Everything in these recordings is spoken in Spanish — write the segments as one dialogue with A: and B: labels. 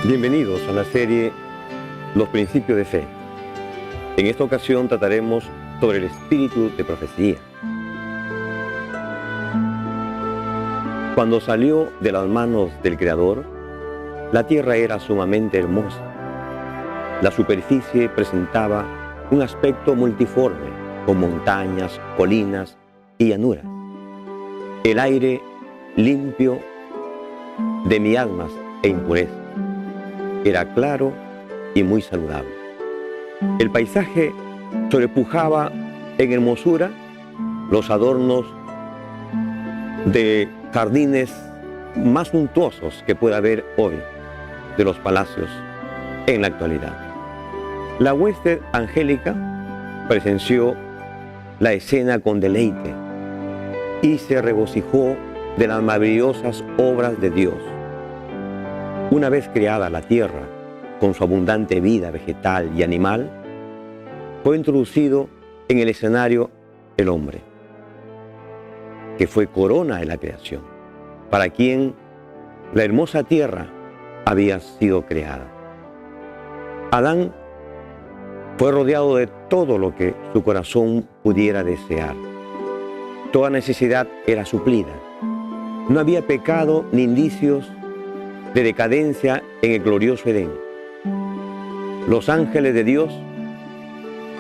A: Bienvenidos a la serie Los Principios de Fe. En esta ocasión trataremos sobre el espíritu de profecía. Cuando salió de las manos del Creador, la tierra era sumamente hermosa. La superficie presentaba un aspecto multiforme, con montañas, colinas y llanuras. El aire limpio de miasmas e impurezas. Era claro y muy saludable. El paisaje sobrepujaba en hermosura los adornos de jardines más suntuosos que pueda haber hoy de los palacios en la actualidad. La hueste angélica presenció la escena con deleite y se regocijó de las maravillosas obras de Dios. Una vez creada la tierra, con su abundante vida vegetal y animal, fue introducido en el escenario el hombre, que fue corona de la creación, para quien la hermosa tierra había sido creada. Adán fue rodeado de todo lo que su corazón pudiera desear. Toda necesidad era suplida. No había pecado ni indicios de decadencia en el glorioso Edén. Los ángeles de Dios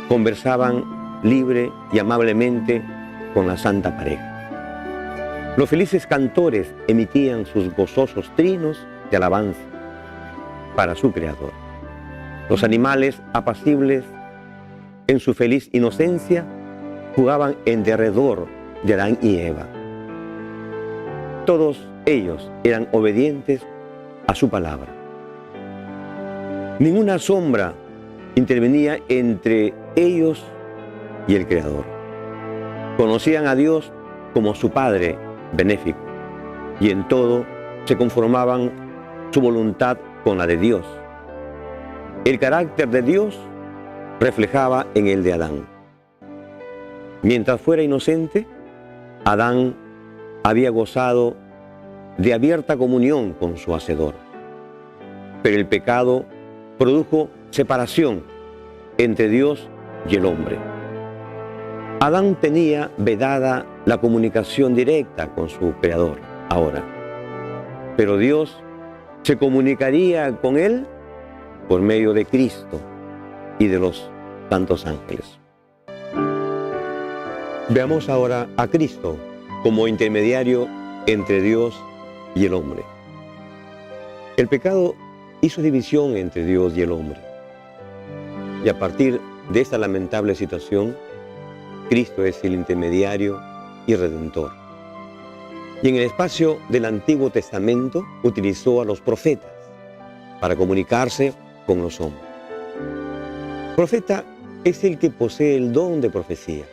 A: conversaban libre y amablemente con la santa pareja. Los felices cantores emitían sus gozosos trinos de alabanza para su Creador. Los animales apacibles, en su feliz inocencia, jugaban en derredor de Adán y Eva. Todos ellos eran obedientes a su palabra. Ninguna sombra intervenía entre ellos y el Creador. Conocían a Dios como su Padre benéfico y en todo se conformaban su voluntad con la de Dios. El carácter de Dios reflejaba en el de Adán. Mientras fuera inocente, Adán había gozado de abierta comunión con su Hacedor. Pero el pecado produjo separación entre Dios y el hombre. Adán tenía vedada la comunicación directa con su Creador ahora, pero Dios se comunicaría con él por medio de Cristo y de los santos ángeles. Veamos ahora a Cristo como intermediario entre Dios y el hombre. El pecado hizo división entre Dios y el hombre. Y a partir de esta lamentable situación, Cristo es el intermediario y redentor. Y en el espacio del Antiguo Testamento utilizó a los profetas para comunicarse con los hombres. Profeta es el que posee el don de profecía,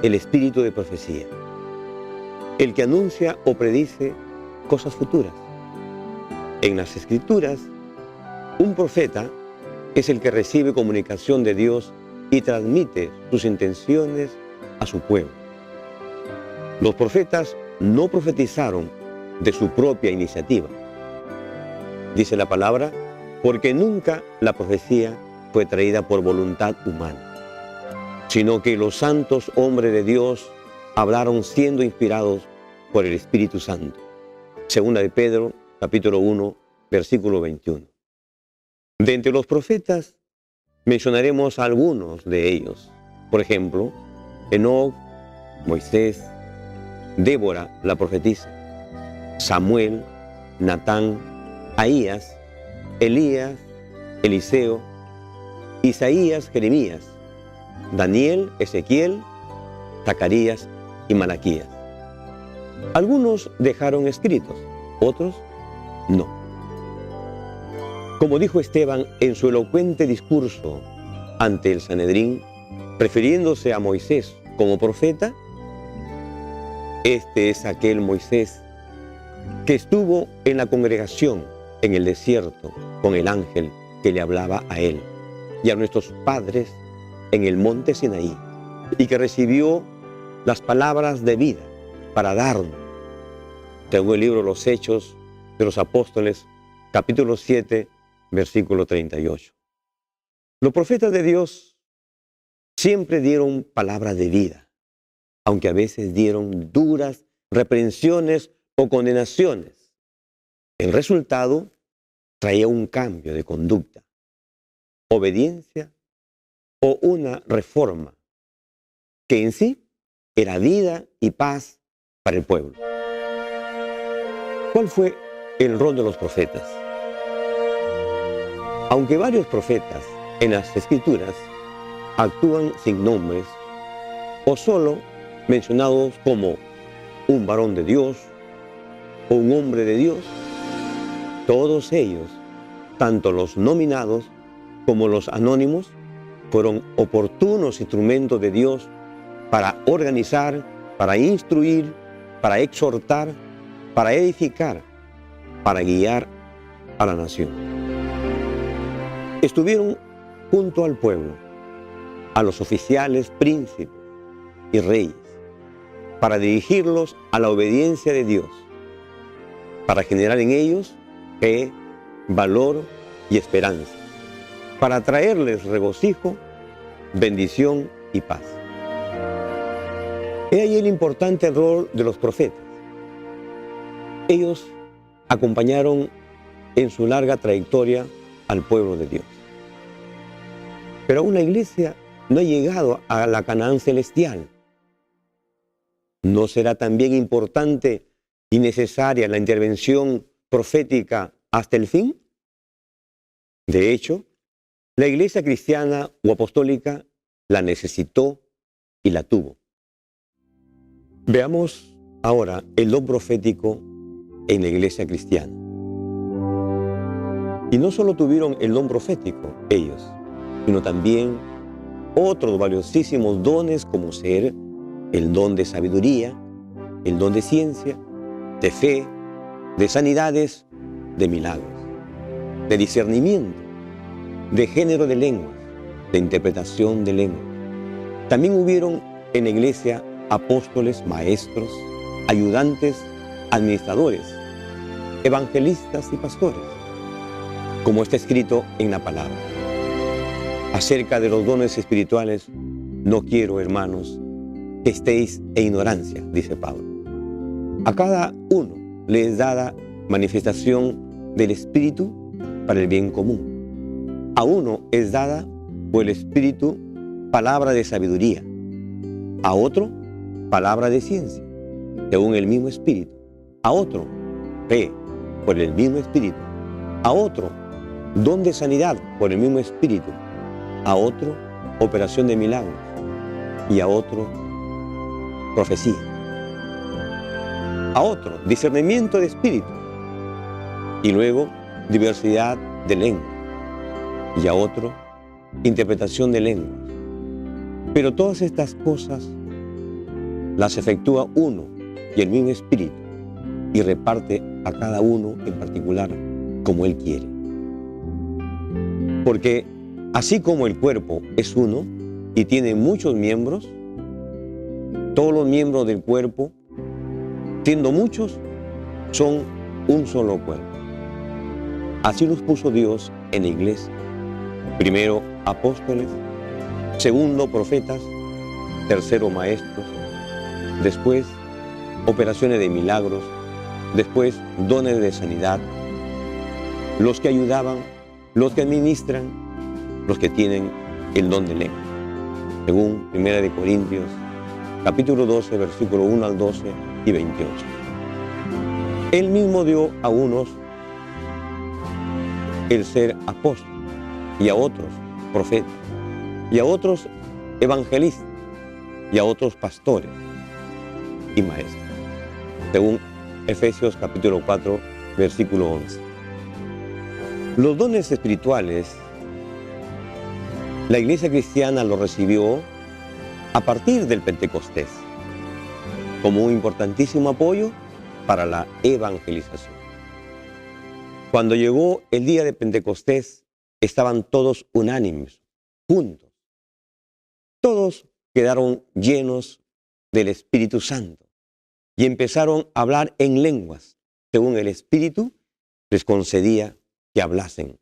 A: el espíritu de profecía, el que anuncia o predice cosas futuras. En las Escrituras, un profeta es el que recibe comunicación de Dios y transmite sus intenciones a su pueblo. Los profetas no profetizaron de su propia iniciativa. Dice la palabra, porque nunca la profecía fue traída por voluntad humana, sino que los santos hombres de Dios hablaron siendo inspirados por el Espíritu Santo. Segunda de Pedro, capítulo 1, versículo 21. De entre los profetas mencionaremos a algunos de ellos. Por ejemplo, Enoc, Moisés, Débora, la profetisa, Samuel, Natán, Ahías, Elías, Eliseo, Isaías, Jeremías, Daniel, Ezequiel, Zacarías y Malaquías. Algunos dejaron escritos, otros no. Como dijo Esteban en su elocuente discurso ante el Sanedrín, refiriéndose a Moisés como profeta, este es aquel Moisés que estuvo en la congregación en el desierto con el ángel que le hablaba a él y a nuestros padres en el monte Sinaí y que recibió las palabras de vida para darnos, según el libro Los Hechos de los Apóstoles, capítulo 7, versículo 38. Los profetas de Dios siempre dieron palabras de vida, aunque a veces dieron duras reprensiones o condenaciones. El resultado traía un cambio de conducta, obediencia o una reforma, que en sí era vida y paz para el pueblo. ¿Cuál fue el rol de los profetas? Aunque varios profetas en las Escrituras actúan sin nombres o solo mencionados como un varón de Dios o un hombre de Dios, todos ellos, tanto los nominados como los anónimos, fueron oportunos instrumentos de Dios para organizar, para instruir, para exhortar, para edificar, para guiar a la nación. Estuvieron junto al pueblo, a los oficiales, príncipes y reyes, para dirigirlos a la obediencia de Dios, para generar en ellos fe, valor y esperanza, para traerles regocijo, bendición y paz. He ahí el importante rol de los profetas. Ellos acompañaron en su larga trayectoria al pueblo de Dios. Pero aún la iglesia no ha llegado a la Canaán celestial. ¿No será también importante y necesaria la intervención profética hasta el fin? De hecho, la iglesia cristiana o apostólica la necesitó y la tuvo. Veamos ahora el don profético en la iglesia cristiana. Y no solo tuvieron el don profético ellos, sino también otros valiosísimos dones como ser el don de sabiduría, el don de ciencia, de fe, de sanidades, de milagros, de discernimiento, de género de lenguas, de interpretación de lenguas. También hubieron en la iglesia apóstoles, maestros, ayudantes, administradores, evangelistas y pastores, como está escrito en la palabra. Acerca de los dones espirituales, no quiero, hermanos, que estéis en ignorancia, dice Pablo. A cada uno le es dada manifestación del Espíritu para el bien común. A uno es dada por el Espíritu palabra de sabiduría, a otro palabra de ciencia, según el mismo Espíritu, a otro fe por el mismo Espíritu, a otro don de sanidad por el mismo Espíritu, a otro operación de milagros y a otro profecía, a otro discernimiento de espíritu y luego diversidad de lenguas y a otro interpretación de lenguas. Pero todas estas cosas las efectúa uno y el mismo Espíritu y reparte a cada uno en particular como Él quiere. Porque así como el cuerpo es uno y tiene muchos miembros, todos los miembros del cuerpo, siendo muchos, son un solo cuerpo. Así los puso Dios en la iglesia. Primero apóstoles, segundo profetas, tercero maestros, después operaciones de milagros, después dones de sanidad, los que ayudaban, los que administran, los que tienen el don de lengua, según 1 Corintios, capítulo 12, versículo 1 al 12 y 28. Él mismo dio a unos el ser apóstol, y a otros profetas, y a otros evangelistas, y a otros pastores y maestros, según Efesios capítulo 4, versículo 11. Los dones espirituales, la iglesia cristiana los recibió a partir del Pentecostés, como un importantísimo apoyo para la evangelización. Cuando llegó el día de Pentecostés, estaban todos unánimes, juntos, Todos quedaron llenos del Espíritu Santo y empezaron a hablar en lenguas, según el Espíritu les concedía que hablasen.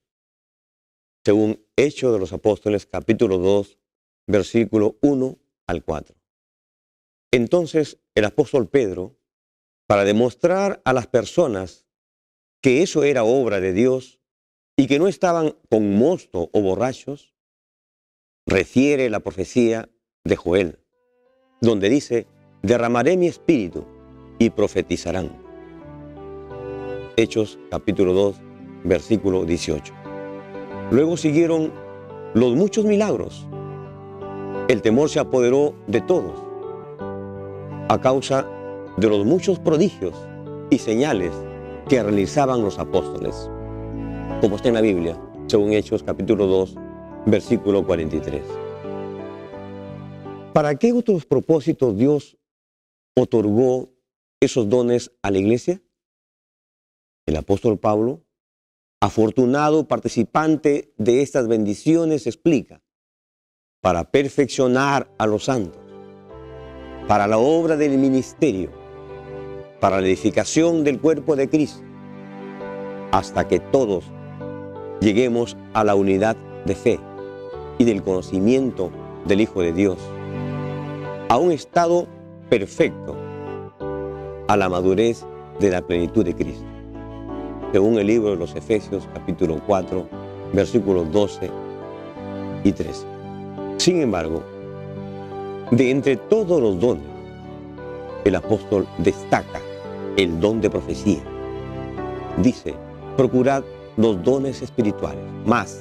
A: Según Hechos de los Apóstoles, capítulo 2, versículo 1 al 4. Entonces el apóstol Pedro, para demostrar a las personas que eso era obra de Dios y que no estaban con mosto o borrachos, refiere la profecía de Joel, donde dice: derramaré mi espíritu y profetizarán. Hechos capítulo 2, versículo 18. Luego siguieron los muchos milagros. El temor se apoderó de todos a causa de los muchos prodigios y señales que realizaban los apóstoles, como está en la Biblia, según Hechos capítulo 2, versículo 43. ¿Para qué otros propósitos Dios otorgó esos dones a la iglesia? El apóstol Pablo, afortunado participante de estas bendiciones, explica: para perfeccionar a los santos, para la obra del ministerio, para la edificación del cuerpo de Cristo, hasta que todos lleguemos a la unidad de fe y del conocimiento del Hijo de Dios, a un estado perfecto, a la madurez de la plenitud de Cristo, según el libro de los Efesios, capítulo 4, versículos 12 y 13. Sin embargo, de entre todos los dones, el apóstol destaca el don de profecía. Dice: procurad los dones espirituales, más,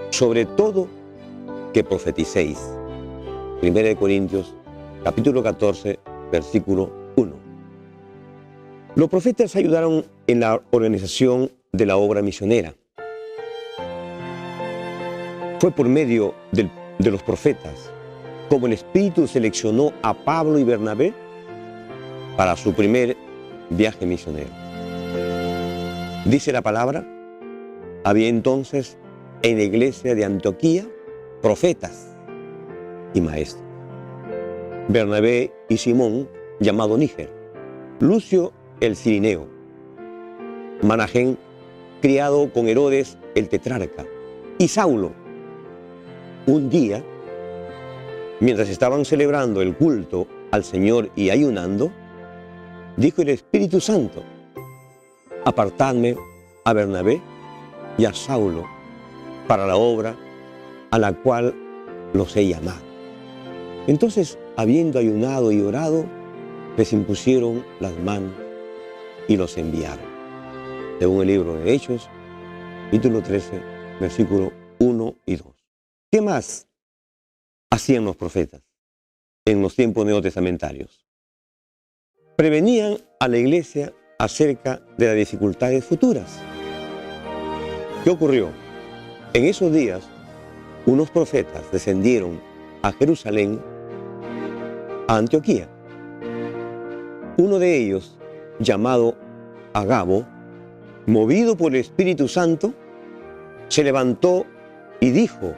A: sobre todo, que profeticéis. 1 Corintios, capítulo 14, versículo 1. Los profetas ayudaron en la organización de la obra misionera. Fue por medio de los profetas como el Espíritu seleccionó a Pablo y Bernabé para su primer viaje misionero. Dice la palabra: había entonces en la iglesia de Antioquía profetas y maestros. Bernabé y Simón, llamado Níger, Lucio el Cirineo, Manahén, criado con Herodes el tetrarca, y Saulo. Un día, mientras estaban celebrando el culto al Señor y ayunando, dijo el Espíritu Santo: apartadme a Bernabé y a Saulo para la obra a la cual los he llamado. Entonces, habiendo ayunado y orado, les impusieron las manos y los enviaron. Según el libro de Hechos, capítulo 13, versículos 1 y 2. ¿Qué más hacían los profetas en los tiempos neotestamentarios? Prevenían a la iglesia acerca de las dificultades futuras. ¿Qué ocurrió? En esos días, unos profetas descendieron a Jerusalén, a Antioquía. Uno de ellos, llamado Agabo, movido por el Espíritu Santo, se levantó y dijo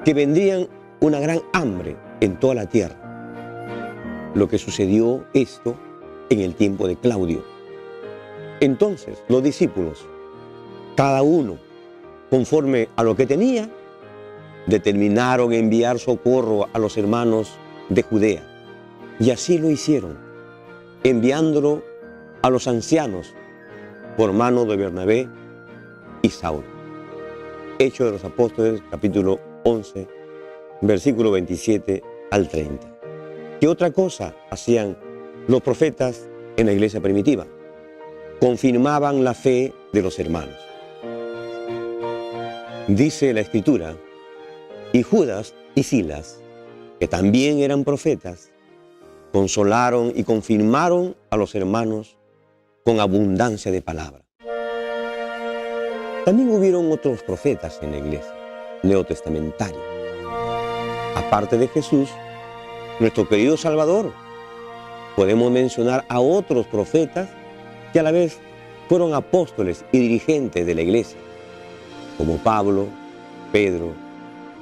A: que vendrían una gran hambre en toda la tierra. Lo que sucedió esto en el tiempo de Claudio. Entonces los discípulos, cada uno conforme a lo que tenía, determinaron enviar socorro a los hermanos de Judea. Y así lo hicieron, enviándolo a los ancianos por mano de Bernabé y Saulo. Hechos de los Apóstoles, capítulo 11, versículo 27 al 30. ¿Qué otra cosa hacían los profetas en la iglesia primitiva? Confirmaban la fe de los hermanos. Dice la Escritura: y Judas y Silas, que también eran profetas, consolaron y confirmaron a los hermanos con abundancia de palabra. También hubieron otros profetas en la iglesia neotestamentaria. Aparte de Jesús, nuestro querido Salvador, podemos mencionar a otros profetas que a la vez fueron apóstoles y dirigentes de la iglesia, como Pablo, Pedro,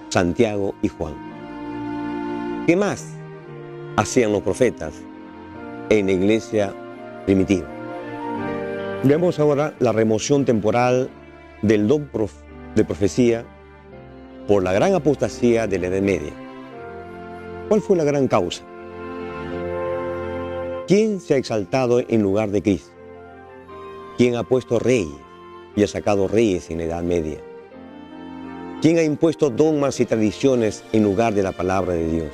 A: Santiago y Juan. ¿Qué más hacían los profetas en la iglesia primitiva? Veamos ahora la remoción temporal del don de profecía por la gran apostasía de la Edad Media. ¿Cuál fue la gran causa? ¿Quién se ha exaltado en lugar de Cristo? ¿Quién ha puesto reyes y ha sacado reyes en la Edad Media? ¿Quién ha impuesto dogmas y tradiciones en lugar de la palabra de Dios?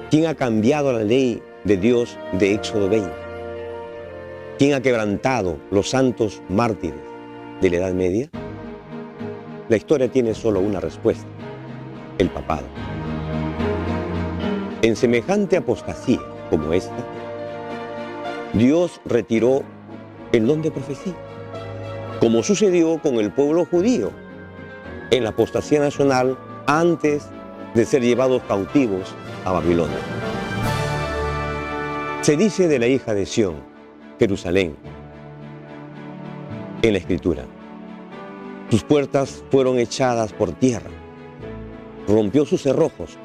A: ¿Quién ha cambiado la ley de Dios de Éxodo 20? ¿Quién ha quebrantado los santos mártires de la Edad Media? La historia tiene solo una respuesta: el papado. En semejante apostasía como esta, Dios retiró el don de profecía, como sucedió con el pueblo judío en la apostasía nacional antes de ser llevados cautivos a Babilonia. Se dice de la hija de Sión, Jerusalén, en la Escritura: sus puertas fueron echadas por tierra, rompió sus cerrojos,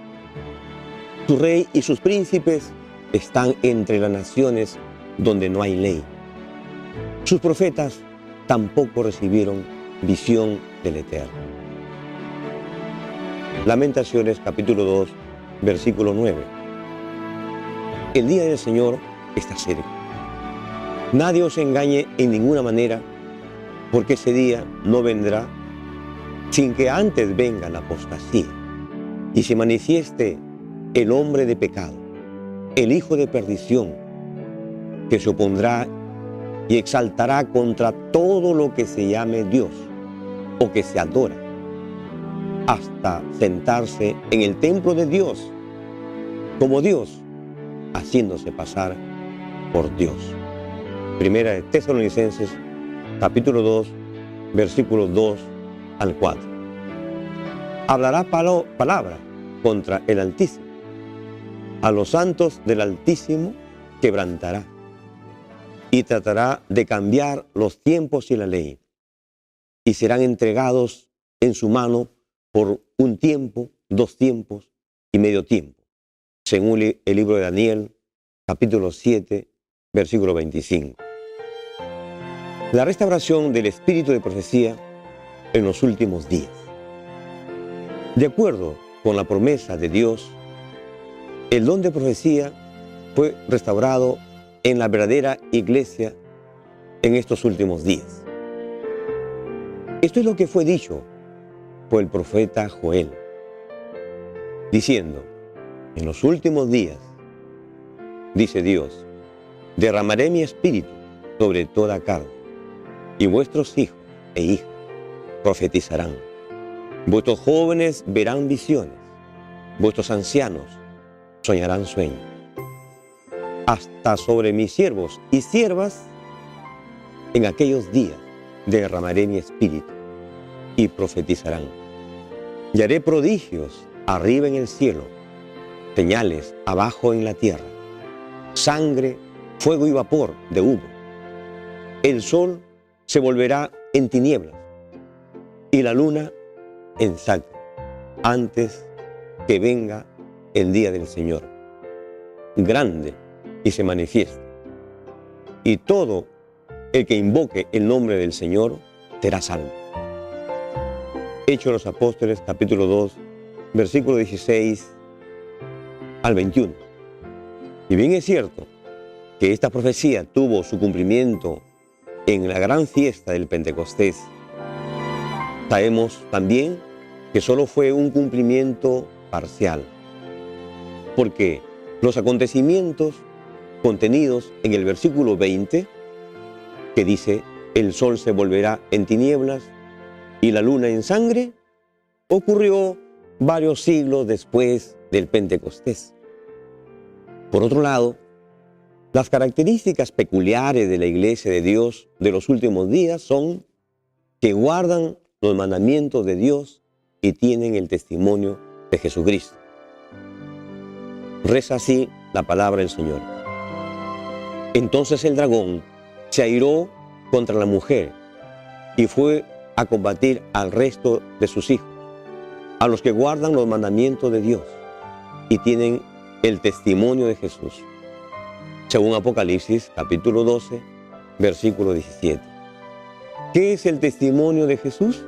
A: su rey y sus príncipes están entre las naciones donde no hay ley. Sus profetas tampoco recibieron visión del Eterno. Lamentaciones capítulo 2, versículo 9. El día del Señor está cerca. Nadie os engañe en ninguna manera, porque ese día no vendrá sin que antes venga la apostasía y se manifieste el hombre de pecado, el hijo de perdición, que se opondrá y exaltará contra todo lo que se llame Dios o que se adora, hasta sentarse en el templo de Dios como Dios, haciéndose pasar por Dios. Primera de Tesalonicenses capítulo 2, versículos 2 al 4. Hablará palabra contra el Altísimo. A los santos del Altísimo quebrantará y tratará de cambiar los tiempos y la ley, y serán entregados en su mano por un tiempo, 2 tiempos y medio tiempo, según el libro de Daniel, capítulo 7, versículo 25. La restauración del espíritu de profecía en los últimos días. De acuerdo con la promesa de Dios, el don de profecía fue restaurado en la verdadera iglesia en estos últimos días. Esto es lo que fue dicho por el profeta Joel, diciendo: en los últimos días, dice Dios, derramaré mi espíritu sobre toda carne, y vuestros hijos e hijas profetizarán. Vuestros jóvenes verán visiones, vuestros ancianos soñarán sueños. Hasta sobre mis siervos y siervas en aquellos días derramaré mi espíritu y profetizarán. Y haré prodigios arriba en el cielo, señales abajo en la tierra, sangre, fuego y vapor de humo. El sol se volverá en tinieblas y la luna en sangre, antes que venga el día del Señor, grande, y se manifieste. Y todo el que invoque el nombre del Señor será salvo. Hechos de los Apóstoles, capítulo 2, versículo 16 al 21. Y bien es cierto que esta profecía tuvo su cumplimiento en la gran fiesta del Pentecostés, sabemos también que solo fue un cumplimiento parcial, porque los acontecimientos contenidos en el versículo 20, que dice: el sol se volverá en tinieblas y la luna en sangre, ocurrió varios siglos después del Pentecostés. Por otro lado, las características peculiares de la Iglesia de Dios de los últimos días son que guardan los mandamientos de Dios y tienen el testimonio de Jesucristo. Reza así la palabra del Señor. Entonces el dragón se airó contra la mujer y fue a combatir al resto de sus hijos, a los que guardan los mandamientos de Dios y tienen el testimonio de Jesús. Según Apocalipsis, capítulo 12, versículo 17. ¿Qué es el testimonio de Jesús?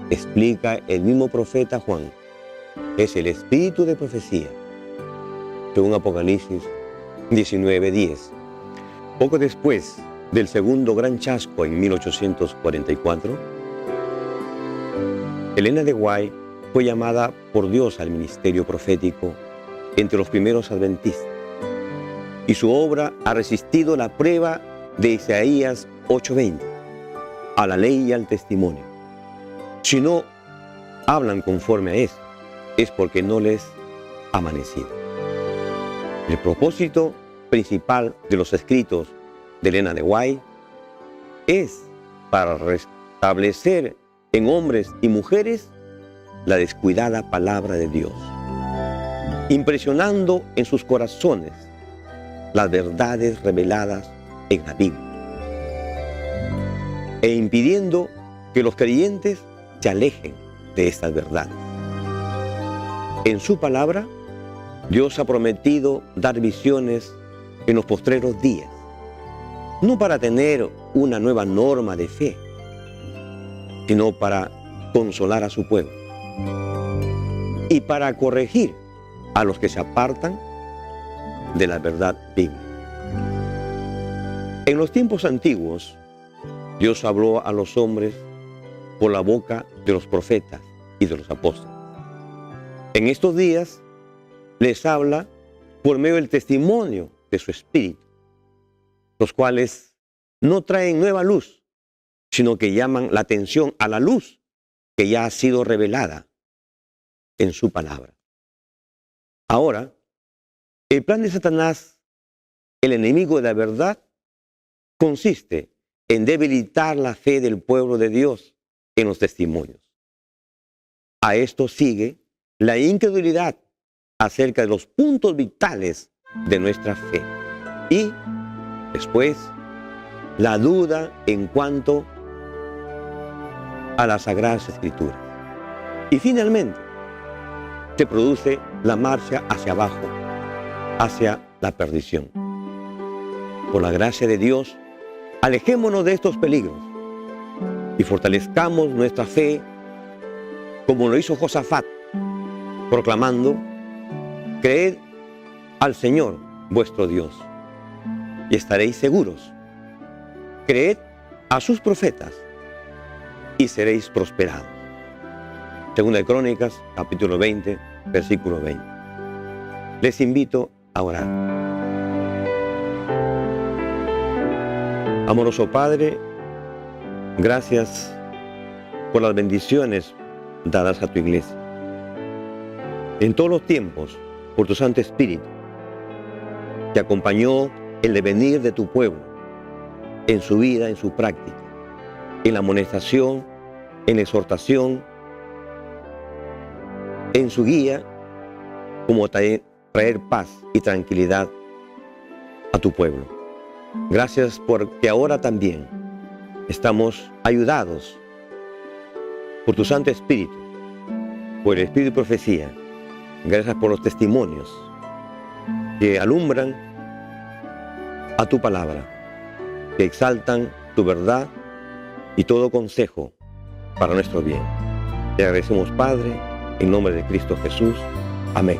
A: Explica el mismo profeta Juan. Es el espíritu de profecía. Según Apocalipsis 19:10. Poco después del segundo gran chasco en 1844, Elena de White fue llamada por Dios al ministerio profético entre los primeros adventistas, y su obra ha resistido la prueba de Isaías 8:20, a la ley y al testimonio. Si no hablan conforme a eso, es porque no les ha amanecido. El propósito principal de los escritos de Elena de White es para restablecer en hombres y mujeres la descuidada palabra de Dios, impresionando en sus corazones las verdades reveladas en la Biblia e impidiendo que los creyentes se alejen de estas verdades. En su palabra, Dios ha prometido dar visiones en los postreros días, no para tener una nueva norma de fe, sino para consolar a su pueblo y para corregir a los que se apartan de la verdad bíblica. En los tiempos antiguos, Dios habló a los hombres por la boca de los profetas y de los apóstoles. En estos días les habla por medio del testimonio de su espíritu, los cuales no traen nueva luz, sino que llaman la atención a la luz que ya ha sido revelada en su palabra. Ahora, el plan de Satanás, el enemigo de la verdad, consiste en debilitar la fe del pueblo de Dios en los testimonios. A esto sigue la incredulidad acerca de los puntos vitales de nuestra fe y, después, la duda en cuanto a las Sagradas Escrituras. Y finalmente, se produce la marcha hacia abajo, hacia la perdición. Por la gracia de Dios, alejémonos de estos peligros y fortalezcamos nuestra fe como lo hizo Josafat, proclamando: creed al Señor vuestro Dios y estaréis seguros. Creed a sus profetas y seréis prosperados. Segunda de Crónicas, capítulo 20, versículo 20. Les invito a orar. Amoroso Padre, gracias por las bendiciones dadas a tu iglesia. En todos los tiempos, por tu Santo Espíritu, te acompañó el devenir de tu pueblo, en su vida, en su práctica, en la amonestación, en la exhortación, en su guía, como traer paz y tranquilidad a tu pueblo. Gracias porque ahora también estamos ayudados por tu Santo Espíritu, por el Espíritu de profecía. Gracias por los testimonios que alumbran a tu palabra, que exaltan tu verdad y todo consejo para nuestro bien. Te agradecemos, Padre, en nombre de Cristo Jesús. Amén.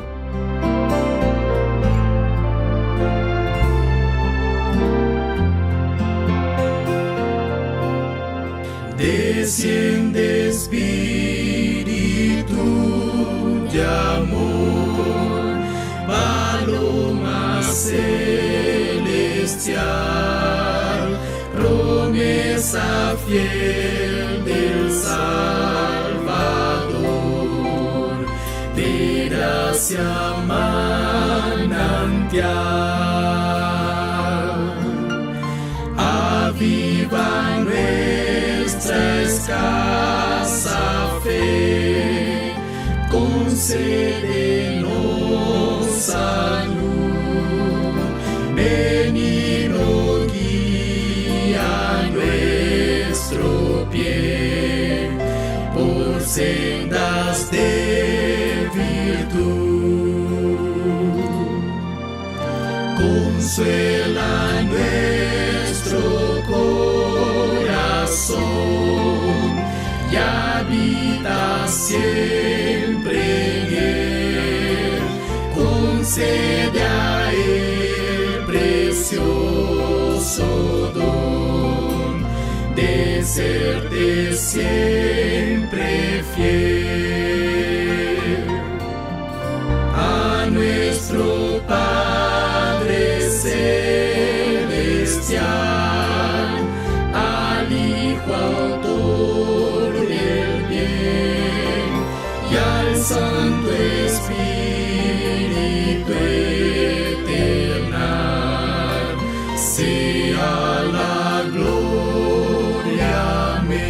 B: Desciende Espíritu de amor, paloma celestial, promesa fiel del Salvador, de gracia manantial, aviva nuestra escasa fe, concédenos salud, benigno guía nuestro pie por sendas de virtud. consuela nuestro corazón y habita siempre en él. Concede a él precioso don de serte siempre fiel. A nuestro Padre celestial, al Hijo autor del bien y al Santo Espíritu eternal, sea la gloria. Amén.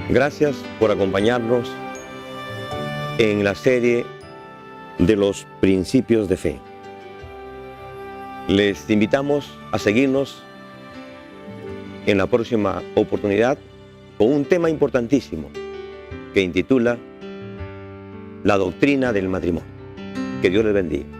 A: Gracias por acompañarnos en la serie de los principios de fe. Les invitamos a seguirnos en la próxima oportunidad con un tema importantísimo que intitula La doctrina del matrimonio. Que Dios les bendiga.